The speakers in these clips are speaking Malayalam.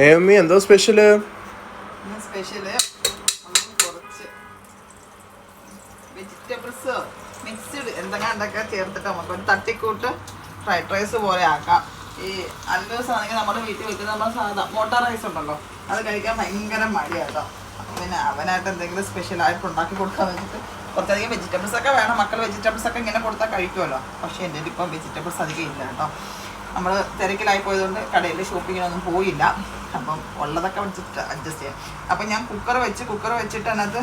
എന്തോ സ്പെഷ്യല്? കുറച്ച് വെജിറ്റബിൾസ് മിക്സ്ഡ് എന്തൊക്കെ ചേർത്തിട്ട് നമുക്കൊരു തട്ടിക്കൂട്ട് ഫ്രൈഡ് റൈസ് പോലെ ആക്കാം. ഈ അല്ലൂസ് ആണെങ്കിൽ നമ്മുടെ വീട്ടിൽ വെക്കുന്ന നമ്മൾ സാധാ മോട്ടർ റൈസ് ഉണ്ടല്ലോ, അത് കഴിക്കാൻ ഭയങ്കര മടിയാട്ടോ. അപ്പം പിന്നെ അവനായിട്ട് എന്തെങ്കിലും സ്പെഷ്യലായിട്ട് ഉണ്ടാക്കി കൊടുക്കാൻ വെച്ചിട്ട് കുറച്ചധികം വെജിറ്റബിൾസ് ഒക്കെ വേണം. മക്കൾ വെജിറ്റബിൾസ് ഒക്കെ ഇങ്ങനെ കൊടുത്താൽ കഴിക്കുമല്ലോ. പക്ഷേ എൻ്റെ ഇപ്പം വെജിറ്റബിൾസ് അധികം ഇല്ല കേട്ടോ. നമ്മൾ തിരക്കിലായി പോയതുകൊണ്ട് കടയിൽ ഷോപ്പിങ്ങിനൊന്നും പോയില്ല. അപ്പം ഉള്ളതൊക്കെ വെച്ചിട്ട് അഡ്ജസ്റ്റ് ചെയ്യാം. അപ്പം ഞാൻ കുക്കർ വെച്ചിട്ട് അതിനകത്ത്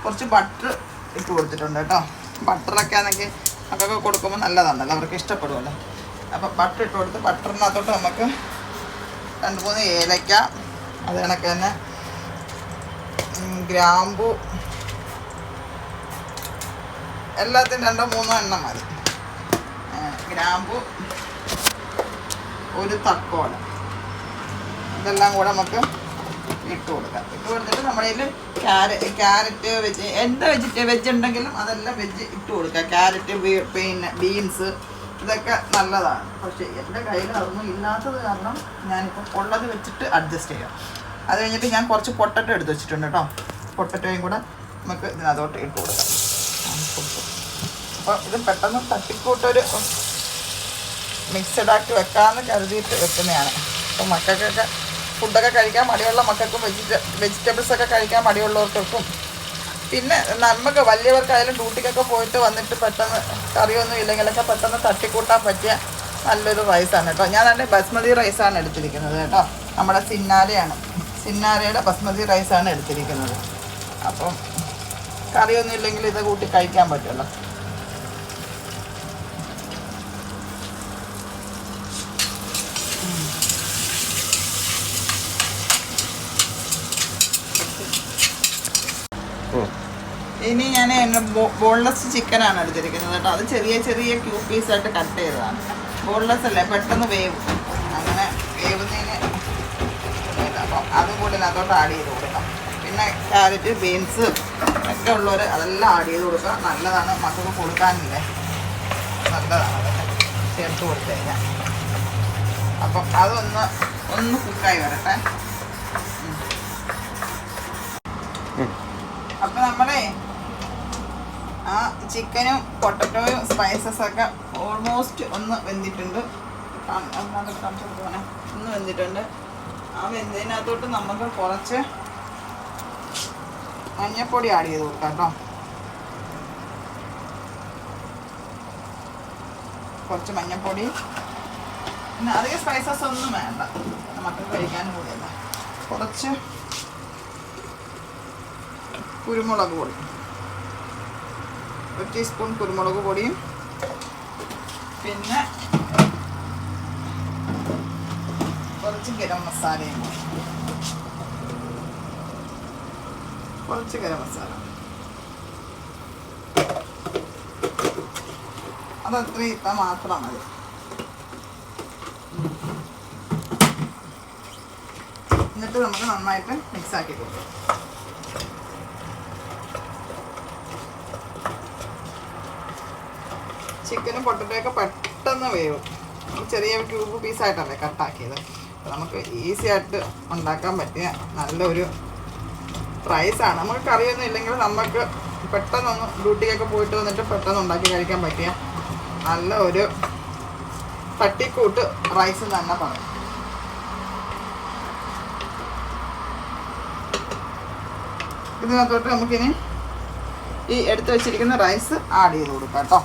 കുറച്ച് ബട്ടർ ഇട്ട് കൊടുത്തിട്ടുണ്ട് കേട്ടോ. ബട്ടറൊക്കെ ആണെങ്കിൽ മക്കൾക്ക് കൊടുക്കുമ്പോൾ നല്ലതാണല്ലോ, അവർക്ക് ഇഷ്ടപ്പെടുമല്ലോ. അപ്പം ബട്ടർ ഇട്ട് കൊടുത്ത് ബട്ടറിനകത്തോട്ട് നമുക്ക് 2-3 ഏലക്ക, അത് കണക്ക് തന്നെ ഗ്രാമ്പു, എല്ലാത്തിനും 2-3 എണ്ണം മതി. ഗ്രാമ്പു, ഒരു തക്കോല, ഇതെല്ലാം കൂടെ നമുക്ക് ഇട്ട് കൊടുക്കാം. ഇട്ട് കൊടുത്തിട്ട് നമ്മുടെ കയ്യിൽ ക്യാരറ്റ് വെജ് ഉണ്ടെങ്കിലും അതെല്ലാം വെജ് ഇട്ട് കൊടുക്കുക. ക്യാരറ്റ്, പിന്നെ ബീൻസ്, ഇതൊക്കെ നല്ലതാണ്. പക്ഷേ എൻ്റെ കയ്യിൽ അതൊന്നും ഇല്ലാത്തത് കാരണം ഞാനിപ്പോൾ ഉള്ളത് വെച്ചിട്ട് അഡ്ജസ്റ്റ് ചെയ്യാം. അത് കഴിഞ്ഞിട്ട് ഞാൻ കുറച്ച് പൊട്ടറ്റോ എടുത്ത് വെച്ചിട്ടുണ്ട് കേട്ടോ. പൊട്ടറ്റോയും കൂടെ നമുക്ക് ഇതിനകത്തോട്ട് ഇട്ട് കൊടുക്കാം. അപ്പോൾ ഇത് പെട്ടെന്ന് തട്ടിക്കൂട്ടൊരു മിക്സഡ് ആക്കി വെക്കാമെന്ന് കരുതിയിട്ട് വെക്കുന്നതാണ്. അപ്പോൾ മക്കൾക്കൊക്കെ ഫുഡൊക്കെ കഴിക്കാൻ മടിയുള്ള മക്കൾക്കും വെജിറ്റബിൾസൊക്കെ കഴിക്കാൻ മടിയുള്ളവർക്കും പിന്നെ നമുക്ക് വലിയവർക്കായാലും ഡ്യൂട്ടിക്കൊക്കെ പോയിട്ട് വന്നിട്ട് പെട്ടെന്ന് കറിയൊന്നും ഇല്ലെങ്കിലൊക്കെ പെട്ടെന്ന് തട്ടിക്കൂട്ടാൻ പറ്റിയ നല്ലൊരു റൈസാണ് കേട്ടോ. ഞാൻ തന്നെ ബസ്മതി റൈസാണ് എടുത്തിരിക്കുന്നത് കേട്ടോ. നമ്മുടെ സിന്നാരയുടെ ബസ്മതി റൈസാണ് എടുത്തിരിക്കുന്നത്. അപ്പം കറിയൊന്നും ഇല്ലെങ്കിൽ ഇത് കൂട്ടി കഴിക്കാൻ പറ്റുമല്ലോ. ഇനി ഞാൻ ബോൺലെസ് ചിക്കനാണ് എടുത്തിരിക്കുന്നത് കേട്ടോ. അത് ചെറിയ ക്യൂബ് പീസായിട്ട് കട്ട് ചെയ്തതാണ്. ബോൺലെസ് അല്ലേ, പെട്ടെന്ന് വേവും. അങ്ങനെ വേവുന്നതിന് അപ്പം അതും കൂടി അതിനകത്തോട്ട് ആഡ് ചെയ്ത് കൊടുക്കാം. പിന്നെ ക്യാരറ്റ്, ബീൻസ് ഒക്കെ ഉള്ളവർ അതെല്ലാം ആഡ് ചെയ്ത് കൊടുക്കുക. നല്ലതാണ്, മക്കൾക്ക് കൊടുക്കാനില്ലേ, നല്ലതാണ് അതൊക്കെ ചേർത്ത് കൊടുത്തു കഴിഞ്ഞാൽ. അപ്പം അതൊന്ന് കുക്കായി വരട്ടെ. അപ്പം നമ്മളെ ആ ചിക്കനും പൊട്ടറ്റോയും സ്പൈസസൊക്കെ ഓൾമോസ്റ്റ് ഒന്ന് വെന്തിട്ടുണ്ട്. ഒന്ന് വെന്തിട്ടുണ്ട്. ആ വെന്തതിനകത്തോട്ട് നമുക്ക് കുറച്ച് മഞ്ഞൾപ്പൊടി ആഡ് ചെയ്ത് കൊടുക്കാം കേട്ടോ. കുറച്ച് മഞ്ഞൾപ്പൊടി, പിന്നെ അധികം സ്പൈസസ് ഒന്നും വേണ്ട, നമുക്ക് കഴിക്കാനും കൂടിയല്ല. കുറച്ച് കുരുമുളക് പൊടി, 1 ടീസ്പൂൺ കുരുമുളക് പൊടിയും, പിന്നെ കുറച്ച് ഗരം മസാലയും, കുറച്ച് ഗരം മസാല, അതത്ര ഇട്ടാൽ മാത്രം മതി. എന്നിട്ട് നമുക്ക് നന്നായിട്ട് മിക്സാക്കി കൊടുക്കാം. ചിക്കനും പൊട്ടറ്റോയൊക്കെ പെട്ടെന്ന് വേവും. ചെറിയ ക്യൂബ് പീസായിട്ടല്ലേ കട്ടാക്കിയത്. നമുക്ക് ഈസി ആയിട്ട് ഉണ്ടാക്കാൻ പറ്റിയ നല്ലൊരു റൈസാണ്. നമുക്ക് കറിയൊന്നും ഇല്ലെങ്കിൽ നമുക്ക് പെട്ടെന്നൊന്ന് ഡ്യൂട്ടിക്കൊക്കെ പോയിട്ട് വന്നിട്ട് പെട്ടെന്ന് ഉണ്ടാക്കി കഴിക്കാൻ പറ്റിയ നല്ല ഒരു തട്ടിക്കൂട്ട് റൈസ് തന്നെ പറയും. ഇതിനകത്തോട്ട് നമുക്കിനി ഈ എടുത്ത് വെച്ചിരിക്കുന്ന റൈസ് ആഡ് ചെയ്ത് കൊടുക്കാം കേട്ടോ.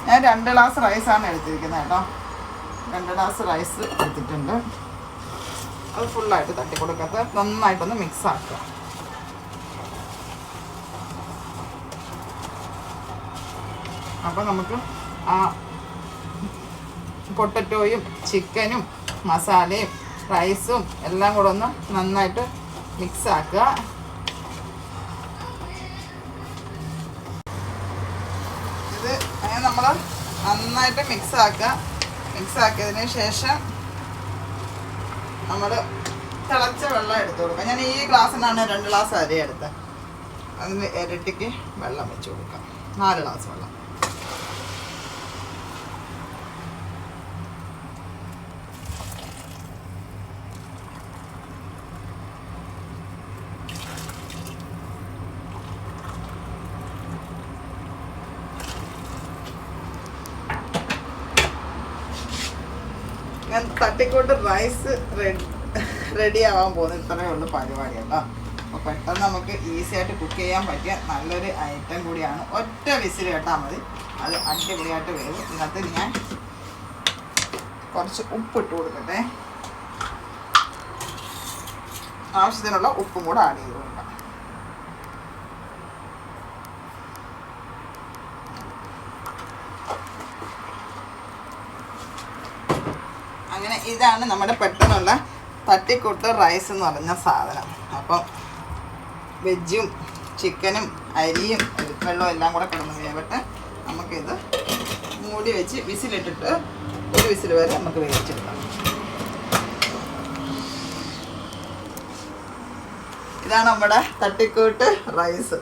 ഞാൻ 2 ഗ്ലാസ് റൈസാണ് എടുത്തിരിക്കുന്നത് കേട്ടോ. 2 ഗ്ലാസ് റൈസ് എടുത്തിട്ടുണ്ട്. അത് ഫുള്ളായിട്ട് തട്ടി കൊടുക്കാത്ത നന്നായിട്ടൊന്ന് മിക്സ് ആക്കുക. അപ്പോൾ നമുക്ക് ആ പൊട്ടറ്റോയും ചിക്കനും മസാലയും റൈസും എല്ലാം കൂടെ ഒന്ന് നന്നായിട്ട് മിക്സ് ആക്കുക. ഇത് അങ്ങനെ നമ്മൾ നന്നായിട്ട് മിക്സ് ആക്കിയതിന് ശേഷം നമ്മൾ തിളച്ച വെള്ളം എടുത്ത് കൊടുക്കുക. ഞാൻ ഈ ഗ്ലാസ്സിനാണ് 2 ഗ്ലാസ് അരി എടുത്തത്. അതിന് ഇരട്ടിക്ക് വെള്ളം വെച്ച് കൊടുക്കാം. 4 ഗ്ലാസ് വെള്ളം. തട്ടിക്കൂട്ട് റൈസ് റെഡി ആവാൻ പോകുന്നത് ഇത്രയേ ഉള്ളൂ പരിപാടി കേട്ടോ. അപ്പോൾ പെട്ടെന്ന് നമുക്ക് ഈസി ആയിട്ട് കുക്ക് ചെയ്യാൻ പറ്റിയ നല്ലൊരു ഐറ്റം കൂടിയാണ്. ഒറ്റ വിസിൽ കേട്ടാൽ മതി, അത് അടിപൊളിയായിട്ട് വേവും. ഇതിനകത്ത് ഞാൻ കുറച്ച് ഉപ്പിട്ട് കൊടുക്കട്ടെ. ആവശ്യത്തിനുള്ള ഉപ്പും കൂടെ ആഡ് ചെയ്ത് കൊടുക്കാം. അങ്ങനെ ഇതാണ് നമ്മുടെ പെട്ടെന്നുള്ള തട്ടിക്കൂട്ട് റൈസ് എന്ന് പറഞ്ഞ സാധനം. അപ്പം വെജും ചിക്കനും അരിയും വെള്ളവും എല്ലാം കൂടെ കിടന്ന് വേവട്ടെ. നമുക്കിത് മൂടി വെച്ച് വിസിലിട്ടിട്ട് 1 വിസിൽ വരെ നമുക്ക് വേവിച്ചെടുക്കാം. ഇതാണ് നമ്മുടെ തട്ടിക്കൂട്ട് റൈസ്.